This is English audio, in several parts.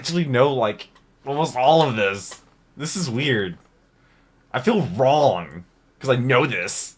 actually know, like, almost all of this. This is weird. I feel wrong, because I know this.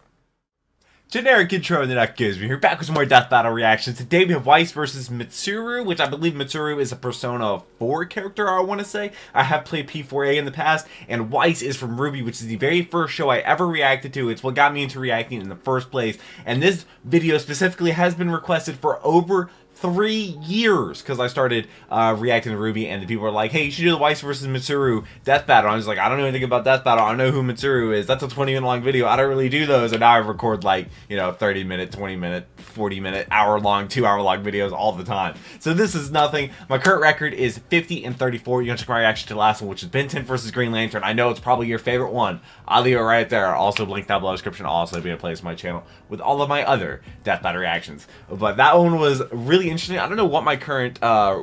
Generic intro in the Duck Goesmoo here, back with some more Death Battle reactions. Today we have Weiss versus Mitsuru, which I believe Mitsuru is a Persona 4 character, I want to say. I have played P4A in the past, and Weiss is from RWBY, which is the very first show I ever reacted to. It's what got me into reacting in the first place, and this video specifically has been requested for over 3 years, because I started reacting to RWBY, and the people were like, hey, you should do the Weiss versus Mitsuru Death Battle. I was like, I don't know anything about Death Battle. I don't know who Mitsuru is. That's a 20-minute long video. I don't really do those. And now I record, like, you know, 30-minute, 20-minute, 40-minute, hour-long, 2-hour-long videos all the time. So this is nothing. My current record is 50-34. You can check my reaction to the last one, which is Ben 10 versus Green Lantern. I know it's probably your favorite one. I'll leave it right there. Also, link down below in the description. I'll also be in a place on my channel with all of my other Death Battle reactions. But that one was really interesting. I don't know what my current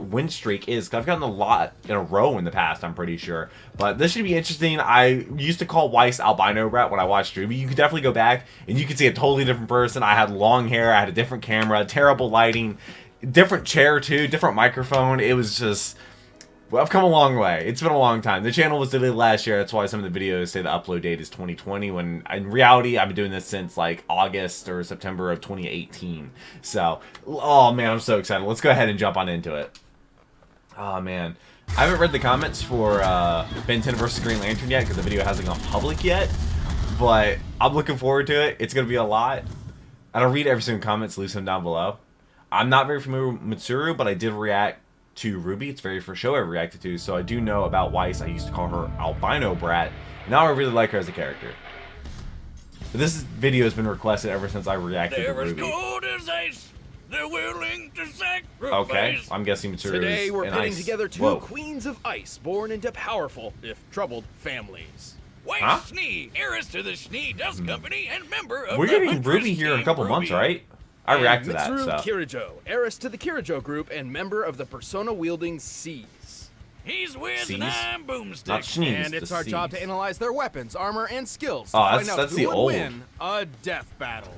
win streak is, because I've gotten a lot in a row in the past, I'm pretty sure. But this should be interesting. I used to call Weiss albino brat when I watched RWBY. You could definitely go back, and you could see a totally different person. I had long hair, I had a different camera, terrible lighting, different chair too, different microphone. It was just... well, I've come a long way. It's been a long time. The channel was deleted last year. That's why some of the videos say the upload date is 2020, when in reality, I've been doing this since like August or September of 2018. So, oh man, I'm so excited. Let's go ahead and jump on into it. Oh man. I haven't read the comments for Ben 10 versus Green Lantern yet, because the video hasn't gone public yet. But I'm looking forward to it. It's going to be a lot. I don't read every single comment, so leave some down below. I'm not very familiar with Mitsuru, but I did react to RWBY. It's the very first show I reacted to, so I do know about Weiss. I used to call her albino brat. Now I really like her as a character. But this video has been requested ever since I reacted to RWBY. Cold as ice. They're willing to sacrifice. Okay, I'm guessing Mitsuru Today is we're an putting ice. together two Whoa. queens of ice born into powerful, if troubled, families. Weiss Huh? Schnee, heiress to the Schnee Dust Company and member of We're the getting Huntress RWBY here in a Team couple months, RWBY. right? I reacted to that, Mitsuru so. Kirijo, heiress to the Kirijo group and member of the persona-wielding Seas. He's Wiz Seas? and I'm Boomstick. Not Schnees, And it's the our job to Seas. analyze their weapons, armor, and skills to Oh, find out that's who the would old. win a death battle.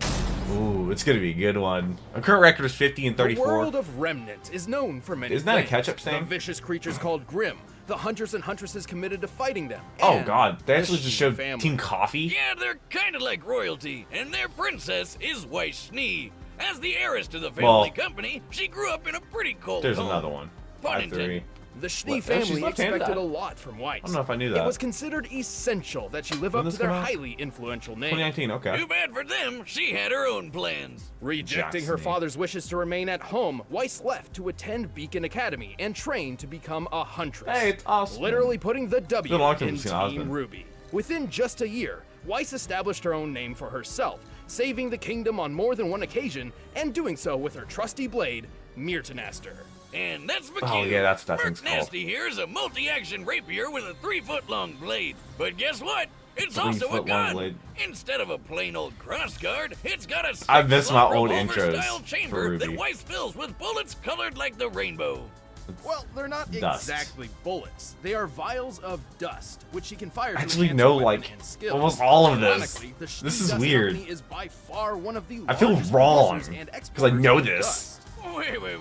Ooh, it's gonna be a good one. My current record is 50-34. The world of Remnant is known for many Isn't that a things. ketchup stain? The vicious creatures called Grimm, the hunters and huntresses committed to fighting them. Oh and god, they the actually just Schnee showed family. Team Coffee? Yeah, they're kind of like royalty, and their princess is Weiss Schnee. As the heiress to the family Well, company, she grew up in a pretty cold There's home. another one. Pun 5-3. intended. The Schnee What? Oh, she's family left-handed? expected a lot from Weiss. I don't know if I knew It that. was considered essential that she live When up this to their come out? highly influential name. 2019, okay. Too bad for them, she had her own plans. Rejecting her Jackson. father's wishes to remain at home, Weiss left to attend Beacon Academy and train to become a huntress. Hey, it's awesome. Literally putting the W been a long time in since I've Team seen RWBY. Within just a year, Weiss established her own name for herself, saving the kingdom on more than one occasion, and doing so with her trusty blade, Myrtanaster. And that's McHugh. Oh, yeah, that's what that thing's called. Nasty here is a multi-action rapier with a 3-foot-long blade. But guess what? It's also a 3-foot-long gun. blade. Instead of a plain old crossguard, it's got a I miss my six-slot old revolver-style intros chamber for that RWBY. Weiss fills with bullets colored like the rainbow. Well, they're not Dust. exactly bullets. They are vials of dust, which she can fire to Actually enhance know, her weapon like, and skills. almost all of this. Ironically, the Schnee This is Dust weird. Company is by far one of the I feel largest wrong, producers and 'cause I exporters know of this. dust.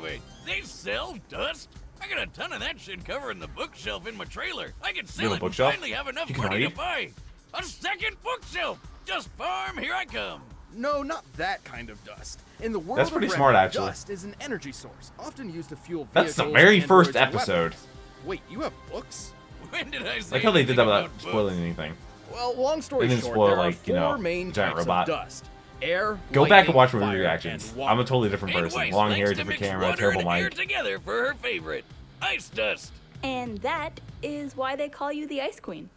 Wait. They sell dust? I got a ton of that shit covering the bookshelf in my trailer. I could sell have a it and bookshelf? finally have enough You can money to read? buy a second bookshelf. Just farm, here I come. No, not that kind of dust. In the world That's of pretty Remnant, smart, actually. dust is an energy source, often used to fuel That's the vehicles, very first androids, and episode. weapons. Wait, you have books? When did I say Like how they did that anything without about spoiling books? anything. Well, long story They didn't short, spoil, there like, are you know, four main giant types robot. of dust. Air, Go back and lightning, watch my fire, reactions. and water. I'm a totally different And person. Weiss Long likes hair, to different mix camera, water terrible and air mic. together for her favorite, ice dust. And that is why they call you the Ice Queen.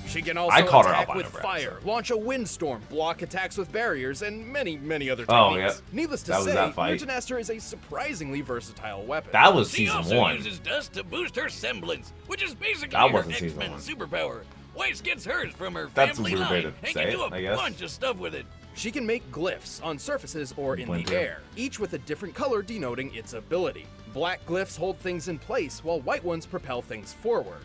She can also I called her attack albino with brat, fire, launch a windstorm, block attacks with barriers, and many, many other Oh, techniques. yep. Needless to That was say, that fight. Myrtanaster is a surprisingly versatile weapon. That was She season also 1. uses dust to boost her semblance, which is basically That her wasn't season X-Men 1. superpower. Weiss gets hers from her That's a family weird way line to and say can do it, a I guess. bunch of stuff with it. She can make glyphs on surfaces or in Blend the through. air, each with a different color denoting its ability. Black glyphs hold things in place, while white ones propel things forward.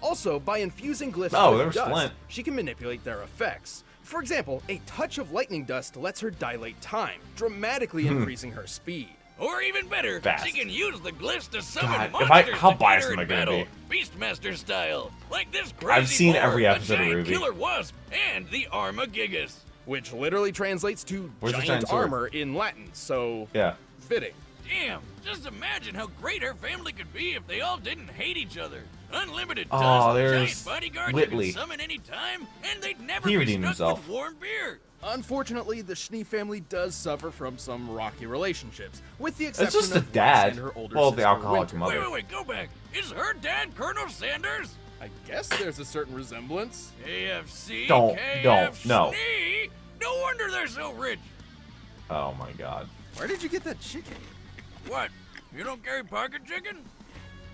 Also, by infusing glyphs Oh, with there's dust, Flint. she can manipulate their effects. For example, a touch of lightning dust lets her dilate time, dramatically increasing her speed. Or even better, Fast. she can use the glyphs to summon God, monsters how to biased beat am her I in gonna battle, be? Beastmaster style. Like this crazy I've seen boar, every a episode of giant Ruby. killer wasp, and the Armagigas. Which literally translates to Where's the giant giant sword? armor in Latin, so Yeah. fitting. Damn, just imagine how great her family could be if they all didn't hate each other. Unlimited Oh, dust, there's giant bodyguards Whitley. you can summon any time, and they'd never He be redeemed stuck himself. with warm beer. Unfortunately, the Schnee family does suffer from some rocky relationships, with the exception It's just the of Weiss dad. and her older Well, sister, the alcoholic Winter. mother. Wait, go back. Is her dad Colonel Sanders? I guess there's a certain resemblance. AFC, Don't, KF, no. Schnee? No wonder they're so rich. Oh my god. Where did you get that chicken? What? You don't carry pocket chicken?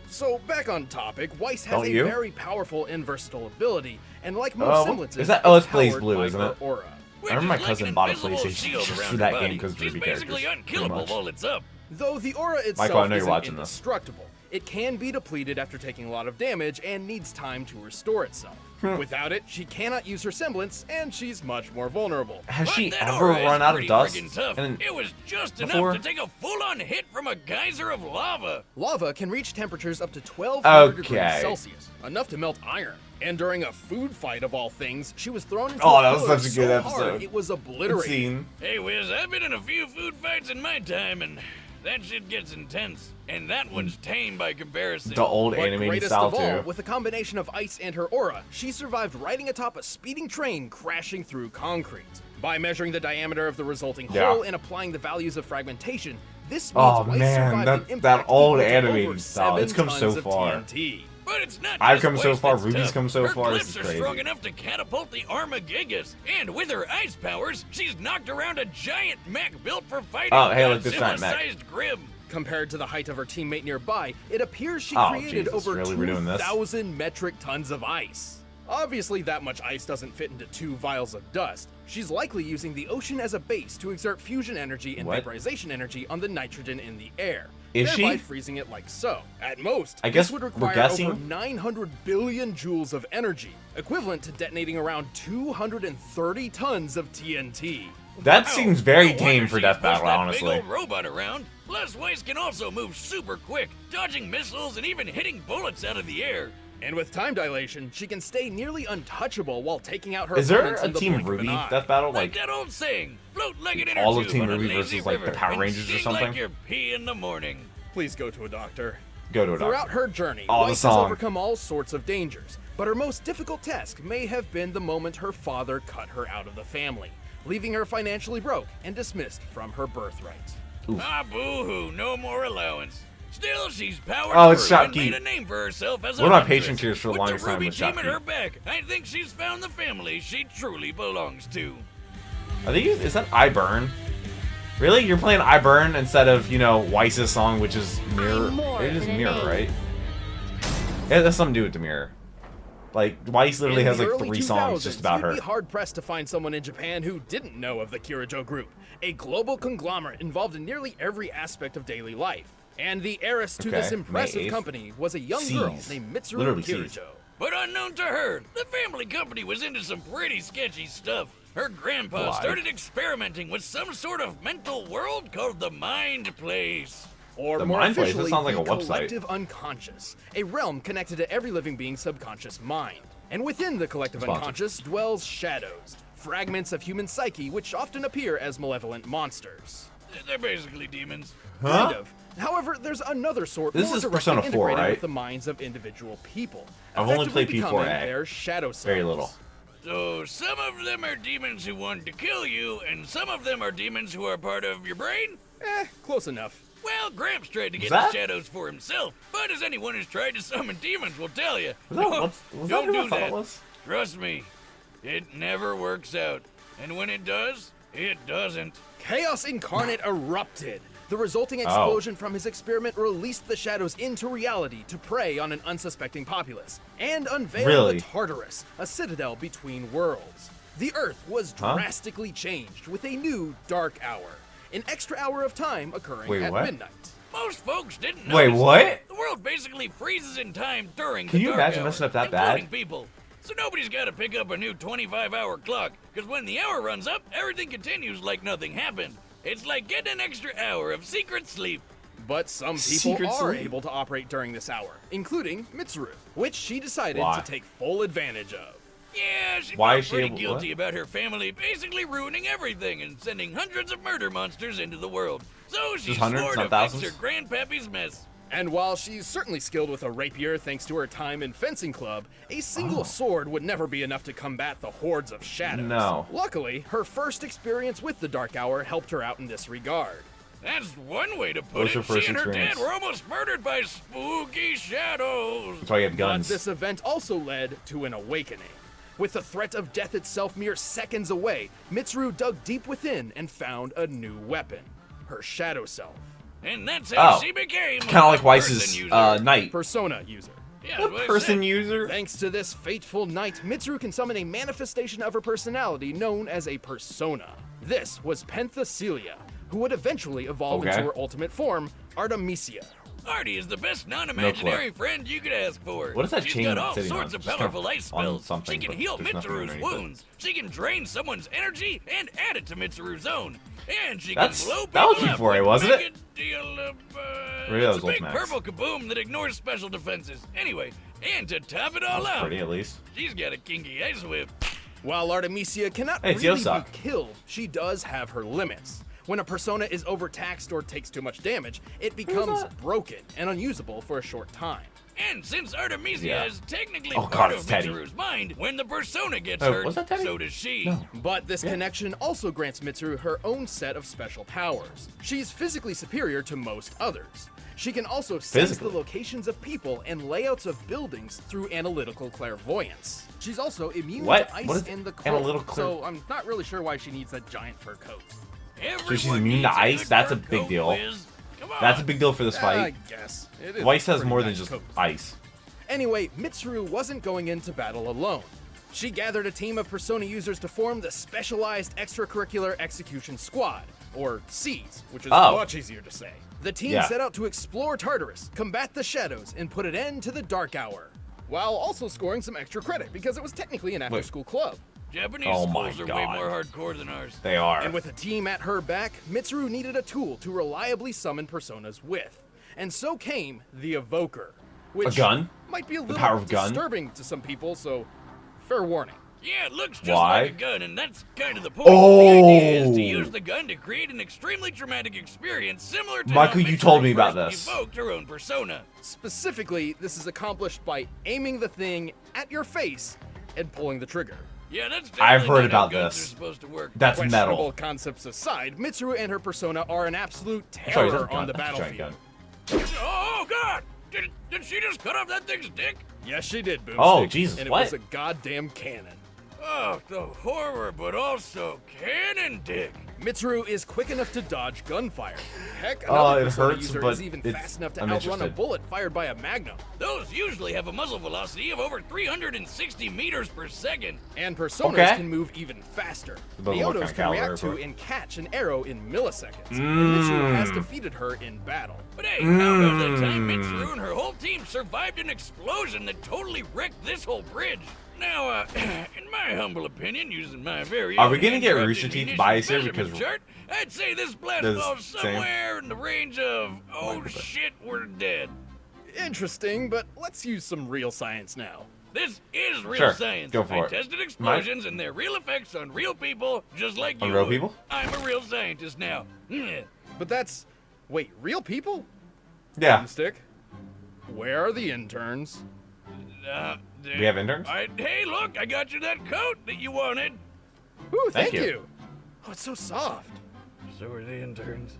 So, back on topic, Weiss has Don't a you? very powerful and versatile ability, and like Oh, most semblances, is that- oh, it's Blaze powered Blue, by isn't her it? aura. Which remember is my cousin like an bought a invisible PlayStation shield just around for her that body. game 'cause She's Ruby basically characters, pretty unkillable much. while it's up. Though the aura itself Michael, I know you're isn't watching this. indestructible, it can be depleted after taking a lot of damage and needs time to restore itself. Without it, she cannot use her semblance, and she's much more vulnerable. Has But she that ever aura is run out of pretty dust? friggin' tough. And It was just before? enough to take a full-on hit from a geyser of lava. Lava can reach temperatures up to 1200 degrees Okay. Celsius, enough to melt iron. And during a food fight of all things, she was thrown into Oh, a that was pillar such a good so episode. hard it was good obliterated. scene. Hey, Wiz, I've been in a few food fights in my time, and that shit gets intense. And that one's tame by comparison. The old But animated greatest style of all, too. with a combination of ice and her aura, she survived riding atop a speeding train crashing through concrete. By measuring the diameter of the resulting Yeah. hole and applying the values of fragmentation, this means Oh, Weiss man, survived that- an impact that old equal to animated over style, 7 it's come so tons of far. TNT. But it's not I've just come so Weiss far, that's Ruby's tough. come so Her far, this glyphs is are crazy. strong enough to catapult the Armagigas, and with her ice powers, she's knocked around a giant mech built for fighting Oh, hey, look, this giant mech. Godzilla-sized Grim. Compared to the height of her teammate nearby, it appears she Oh, created Jesus, over really? We're doing this? 2,000 metric tons of ice. Obviously, that much ice doesn't fit into 2 vials of dust. She's likely using the ocean as a base to exert fusion energy and What? vaporization energy on the nitrogen in the air, Is thereby she? freezing it like so. At most, I guess this would we're require guessing? over 900 billion joules of energy, equivalent to detonating around 230 tons of TNT. That Wow, seems very no tame wonder for she Death pushed Battle, that honestly. Big old robot around. Plus, Weiss can also move super quick, dodging missiles and even hitting bullets out of the air. And with time dilation, she can stay nearly untouchable while taking out her Is there opponents a in the Team blink of an Ruby eye. Death Battle? Like Like, that old saying, float like an inner all of tube Team on a Ruby lazy versus, like, the river Power and Rangers or sting something? like your pee in the morning. Please go to a doctor. go to a Throughout doctor. her journey, Oh, the Weiss has song. overcome all sorts of dangers, but her most difficult task may have been the moment her father cut her out of the family, leaving her financially broke and dismissed from her birthright. Ah, boo-hoo, no more allowance. Still, she's powered Oh, it's through and Shopkeep. made a name for herself as a One of my huntress. Patreon tiers for the With longest the time Ruby was team at Shopkeep. her back, I think she's found the family she truly belongs to. I think is that I Burn? Really? You're playing I Burn instead of, you know, Weiss's song, which is Mirror. I'm more It is than a Mirror, name. right? It has something to do with the Mirror. Like, Weiss literally In has the like early 3 songs just about you'd her. be hard-pressed to find someone in Japan who didn't know of the Kirijo Group, a global conglomerate involved in nearly every aspect of daily life. And the heiress to this Okay, impressive May 8th. company was a young girl Seas. named Mitsuru Literally seas. Kirijo. But unknown to her, the family company was into some pretty sketchy stuff. Her grandpa Why? started experimenting with some sort of mental world called the Mind Place. Or The more Mind Place, that officially, sounds like the a website. collective unconscious, a realm connected to every living being's subconscious mind. And within the collective Sponsored. unconscious dwells shadows, fragments of human psyche which often appear as malevolent monsters. They're basically demons. Huh? Kind of. However, there's another sort This more is directly Persona 4, integrated right? with the minds of individual people. I've only effectively played becoming P4A. their shadow Very selves. little. So some of them are demons who want to kill you, and some of them are demons who are part of your brain? Close enough. Well, Gramps tried to get that- the shadows for himself, but as anyone who's tried to summon demons will tell you, Was that, was that don't who I do thought that. it was? Trust me, it never works out. And when it does, it doesn't. Chaos Incarnate erupted. The resulting Oh. explosion from his experiment released the shadows into reality to prey on an unsuspecting populace and unveiled Really? the Tartarus, a citadel between worlds. The Earth was Huh? drastically changed with a new dark hour, an extra hour of time occurring Wait, at what? midnight. Most folks didn't know. Wait, what? The world basically freezes in time during Can the you dark imagine hour, messing up that including bad? people. So nobody's got to pick up a new 25-hour clock, because when the hour runs up, everything continues like nothing happened. It's like getting an extra hour of secret sleep. But some people Secret are sleep. able to operate during this hour, including Mitsuru, which she decided Why? to take full advantage of. Yeah, she Why felt is she pretty able- guilty what? about her family basically ruining everything and sending hundreds of murder monsters into the world. So she Just hundreds, swore not to fix thousands? her grandpappy's mess. And while she's certainly skilled with a rapier thanks to her time in fencing club, a single sword would never be enough to combat the hordes of shadows. No. Luckily, her first experience with the Dark Hour helped her out in this regard. That's one way to put What's it. her first She and her experience? dad were almost murdered by spooky shadows. That's why you have But guns. this event also led to an awakening. With the threat of death itself mere seconds away, Mitsuru dug deep within and found a new weapon, her shadow self. And that's how Oh. she became Kind of like a Weiss's person user. knight. Persona user. Yeah, that's what I Person said. user. Thanks to this fateful night, Mitsuru can summon a manifestation of her personality known as a persona. This was Penthesilea, who would eventually evolve Okay. into her ultimate form, Artemisia. Artie is the best non-imaginary friend you could ask for. What is that She's chain got all sitting sorts on? of Just powerful kind of ice on spells. something, She can but heal there's nothing Mitsuru's underneath it. wounds. She can drain someone's energy and add it to Mitsuru's own. And she That's- can blow people that was up before, with wasn't it? mega deal of, Maybe that it's was a big Ultimax. purple kaboom that ignores special defenses. Anyway, and to top it all That's off, pretty at least. she's got a kinky ice whip. While Artemisia cannot Hey, it's really Yosa. be killed, she does have her limits. When a persona is overtaxed or takes too much damage, it becomes that? broken and unusable for a short time. And since Artemisia Yeah. is technically Oh, part God, of it's Teddy. Mitsuru's mind, when the persona gets Oh, hurt, was that Teddy? so does she. No. But this connection also grants Mitsuru her own set of special powers. She's physically superior to most others. She can also sense Physically? the locations of people and layouts of buildings through analytical clairvoyance. She's also immune What? to ice What is and the cold, analytical so I'm not really sure why she needs a giant fur coat. Everyone she's immune to needs a ice? good That's a fur big coat, deal. Wiz. Come on. That's a big deal for this I fight. guess. It is Weiss a has pretty more than nice just coat. ice. Anyway, Mitsuru wasn't going into battle alone. She gathered a team of Persona users to form the Specialized Extracurricular Execution Squad, or SEAS, which is Oh. much easier to say. The team Yeah. set out to explore Tartarus, combat the shadows, and put an end to the Dark Hour, while also scoring some extra credit because it was technically an after-school club. Japanese Oh my schools are way God. more hardcore than ours. They are. And with a team at her back, Mitsuru needed a tool to reliably summon personas with. And so came the Evoker, which gun? might be a little power of gun? disturbing to some people, so fair warning. Yeah, it looks just Why? like a gun, and that's kind of the point. The idea is to Oh. use the gun to create an extremely traumatic experience similar to Michael, how you told me Mitsuru about first this. evoked her own persona. Specifically, this is accomplished by aiming the thing at your face and pulling the trigger. Yeah, that's I've definitely heard not how about guns this. are supposed to work. That's Questionable metal. concepts aside, Mitsuru and her persona are an absolute Sorry, terror that's a gun. on the That's a giant battlefield. gun. Oh God! Did she just cut off that thing's dick? Yes, she did, Boomstick. Oh, Jesus, And it what? was a goddamn cannon. Oh, the horror, but also cannon dick. Mitsuru is quick enough to dodge gunfire. Heck, Oh, another it Persona hurts, user but is even it's- fast enough to I'm outrun a interested. bullet fired by a Magnum. Those usually have a muzzle velocity of over 360 meters per second. And Personas Okay. can move even faster. But The what Otos kind of can react caliber, to but- and catch an arrow in milliseconds. And Mitsuru has defeated her in battle. But hey, how about the time Mitsuru and her whole team survived an explosion that totally wrecked this whole bridge? Now, in my humble opinion, using my very Are own we gonna get handcrafted Rooster Teeth munitions bias here? measurement Because- chart, I'd say this blast Does- falls same. somewhere in the range of, oh shit, we're dead. Interesting, but let's use some real science now. This is real Sure, science. go for I it. tested explosions and their real effects on real people, just like On you real would. people? I'm a real scientist now. But that's... Wait, real people? Yeah. Boomstick? Where are the interns? We have interns? Hey, look, I got you that coat that you wanted. Ooh, Thank thank you. you. Oh, it's so soft. So are the interns.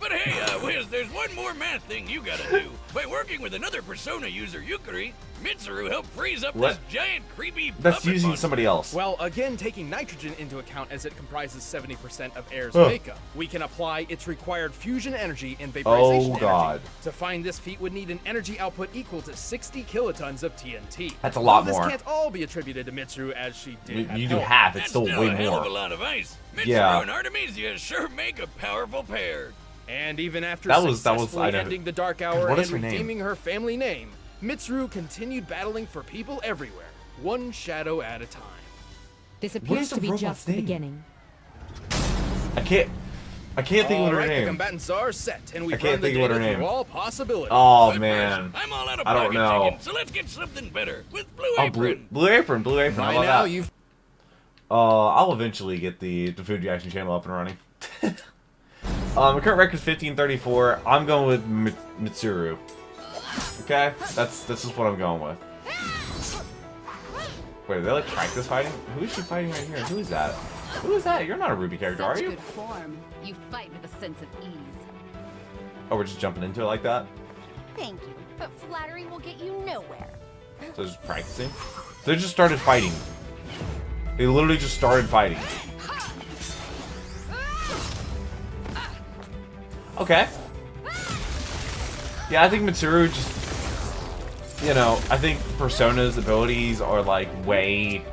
But hey, Wiz, there's one more math thing you gotta do. By working with another Persona user, Yukari, Mitsuru helped freeze up What? this giant, creepy That's puppet using monster. somebody else. Well, again, taking nitrogen into account as it comprises 70% of air's Ugh. makeup, we can apply its required fusion energy and vaporization energy. God. To find this feat would need an energy output equal to 60 kilotons of TNT. That's a lot Though more. This can't all be attributed to Mitsuru as she did have You do help. half. It's That's still way a hell of a more. lot of ice. Mitsuru Yeah. and Artemisia sure make a powerful pair. And even after That was- successfully I know- ending the Dark Hour what and is her name? redeeming her family name, Mitsuru continued battling for people everywhere, one shadow at a time. This What appears is the to be robot's just the name? beginning. I can't I can't think of what her The name. combatants are set, and we've I can't run the think of what her data name. through all possibilities. Oh But man. first, I'm all out of I don't pocket know. chicken, so let's get something better with Blue Oh, Apron. Blue Apron. How By about now, that? you've I'll eventually get the Food Reaction channel up and running. The current record is 1534. I'm going with Mitsuru. Okay, that's just what I'm going with. Wait, are they like practice fighting? Who is she fighting right here? Who is that? Who is that? You're not a Ruby character, are Such you? good form. You fight with a sense of ease. Oh, we're just jumping into it like that? Thank you, but flattery will get you nowhere. So just practicing? So they just started fighting. They literally just started fighting. Okay. Yeah, I think Mitsuru just, you know, I think Persona's abilities are like way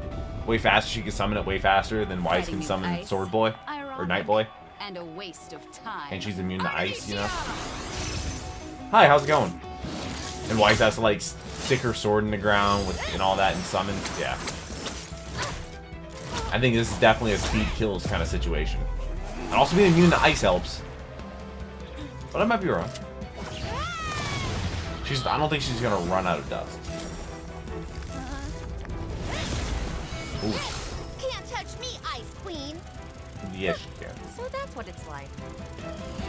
faster. She can summon it way faster than Weiss can summon Sword Boy or Night Boy. And a waste of time. And she's immune to ice, you know? Hi, how's it going? And Weiss has to like stick her sword in the ground with and all that and summon. Yeah. I think this is definitely a speed kills kind of situation. And also being immune to ice helps. But I might be wrong. I don't think she's gonna run out of dust. Ooh. Can't touch me, Ice Queen. Yes, she can. So that's what it's like.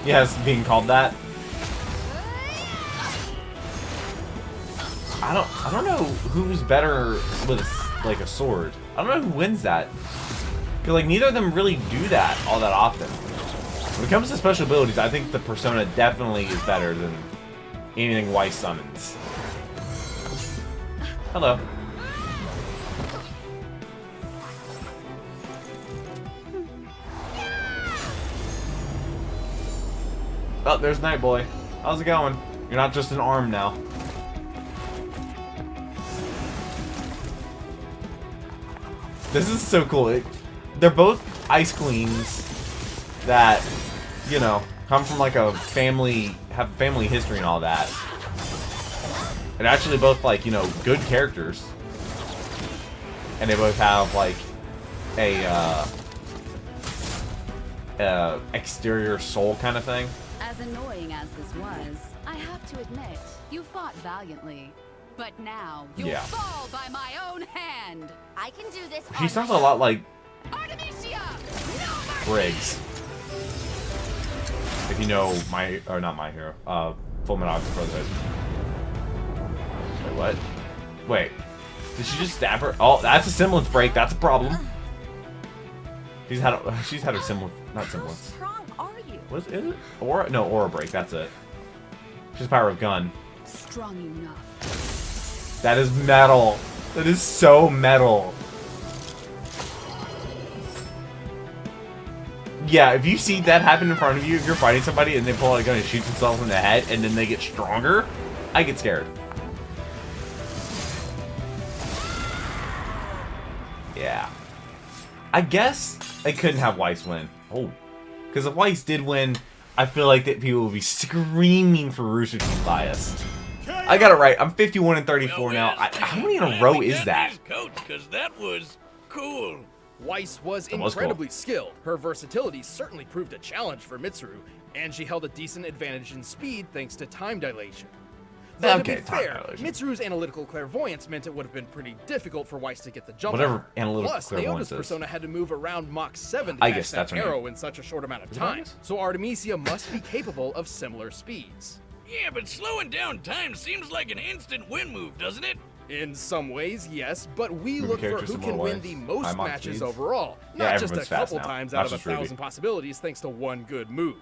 Yes, being called that. I don't know who's better with like a sword. I don't know who wins that. Cause like neither of them really do that all that often. When it comes to special abilities, I think the Persona definitely is better than anything Weiss summons. Hello. Oh, there's Night Boy. How's it going? You're not just an arm now. This is so cool. They're both Ice Queens that, you know, come from like a family, have family history and all that. And actually both like, you know, good characters. And they both have like a exterior soul kind of thing. As annoying as this was, I have to admit, you fought valiantly. But now, you'll fall by my own hand. I can do this. She sounds a lot like Artemisia! Briggs. If you know not My Hero, Full Metal Brotherhood. Wait, what? Wait, did she just stab her? Oh, that's a semblance break. That's a problem. She's had her semblance, not semblance. How strong are you? What is it? Aura? No, aura break. That's it. She's power of gun. Strong enough. That is metal. That is so metal. Yeah, if you see that happen in front of you, if you're fighting somebody and they pull out a gun and shoot themselves in the head and then they get stronger, I get scared. Yeah. I guess I couldn't have Weiss win. Oh. Because if Weiss did win, I feel like that people would be screaming for Rooster Teeth bias. I got it right. I'm 51 and 34 now. How many in a row is that? Because that was cool. Weiss was incredibly skilled. Her versatility certainly proved a challenge for Mitsuru, and she held a decent advantage in speed thanks to time dilation. Though to be fair, Mitsuru's analytical clairvoyance meant it would have been pretty difficult for Weiss to get the jump on her. Plus, Naota's persona had to move around Mach 7 to catch that arrow in such a short amount of time, so Artemisia must be capable of similar speeds. Yeah, but slowing down time seems like an instant win move, doesn't it? In some ways, yes, but we look for who can win the most matches overall, not just a couple times out of 1,000 possibilities thanks to one good move.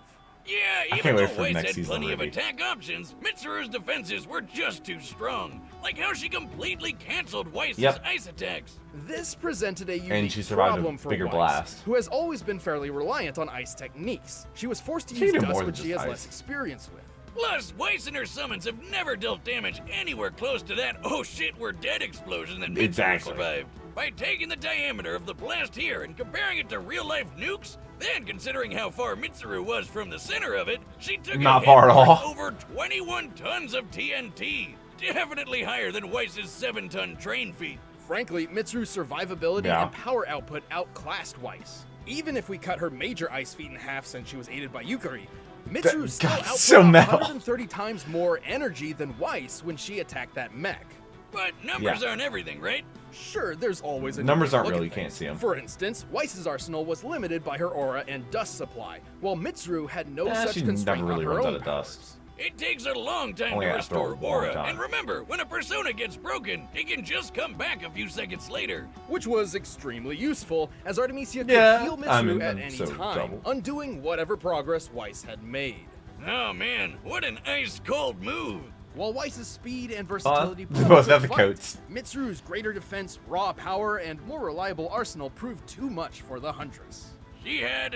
Yeah, even though Weiss had plenty of attack options, Mitsuru's defenses were just too strong. Like how she completely canceled Weiss's ice attacks. This presented a unique problem for Weiss, who has always been fairly reliant on ice techniques. She was forced to use dust which she has less experience with. Plus, Weiss and her summons have never dealt damage anywhere close to that "oh shit, we're dead" explosion that Mitsuru survived. By taking the diameter of the blast here and comparing it to real-life nukes, then considering how far Mitsuru was from the center of it, she took over 21 tons of TNT. Definitely higher than Weiss's 7-ton train feat. Frankly, Mitsuru's survivability and power output outclassed Weiss. Even if we cut her major ice feat in half since she was aided by Yukari, Mitsuru still output so 130 times more energy than Weiss when she attacked that mech. But numbers aren't everything, right? Sure, there's always a numbers aren't really, you thing. can't see them. For instance, Weiss's arsenal was limited by her aura and dust supply, while Mitsuru had no such constraint never really on her runs own out of powers. dust. It takes a long time to restore aura, and remember, when a persona gets broken, it can just come back a few seconds later. Which was extremely useful, as Artemisia could heal Mitsuru at any time, undoing whatever progress Weiss had made. Oh man, what an ice-cold move! While Weiss's speed and versatility both have the coats. Mitsuru's greater defense, raw power, and more reliable arsenal proved too much for the Huntress. She had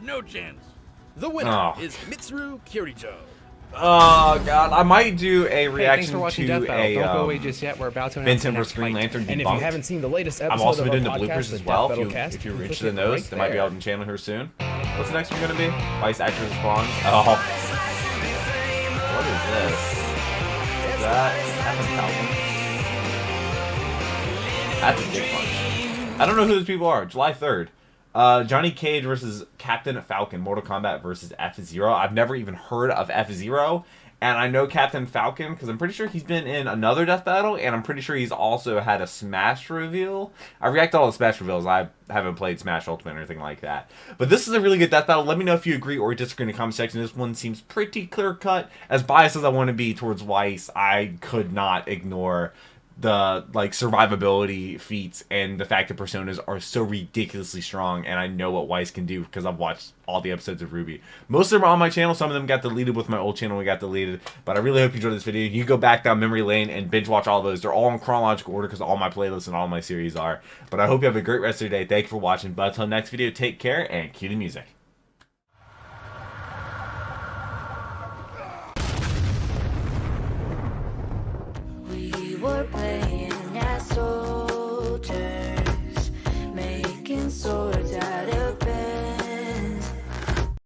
no chance. The winner is Mitsuru Kirijo. Oh god, I might do a reaction to Don't go away just yet. We're about to Vincent vs Green Lantern and if you haven't seen the latest episode, I'm also of doing the our bloopers podcast, as well. Cast, If you're interested in those, they might be out on the channel here soon. What's the next one gonna be? Weiss actress responds. Oh, what is this? Is that Falcon? That's a big punch. I don't know who those people are. July 3rd. Johnny Cage versus Captain Falcon. Mortal Kombat versus F-Zero. I've never even heard of F-Zero. And I know Captain Falcon because I'm pretty sure he's been in another Death Battle. And I'm pretty sure he's also had a Smash reveal. I react to all the Smash reveals. I haven't played Smash Ultimate or anything like that. But this is a really good Death Battle. Let me know if you agree or disagree in the comment section. This one seems pretty clear-cut. As biased as I want to be towards Weiss, I could not ignore the survivability feats and the fact that personas are so ridiculously strong, and I know what Weiss can do because I've watched all the episodes of RWBY. Most of them are on my channel. Some of them got deleted with my old channel. We got deleted, but I really hope you enjoyed this video. You go back down memory lane and binge watch all those. They're all in chronological order because all my playlists and all my series are. But I hope you have a great rest of your day. Thank you for watching. But until next video, take care and cue the music. We were playing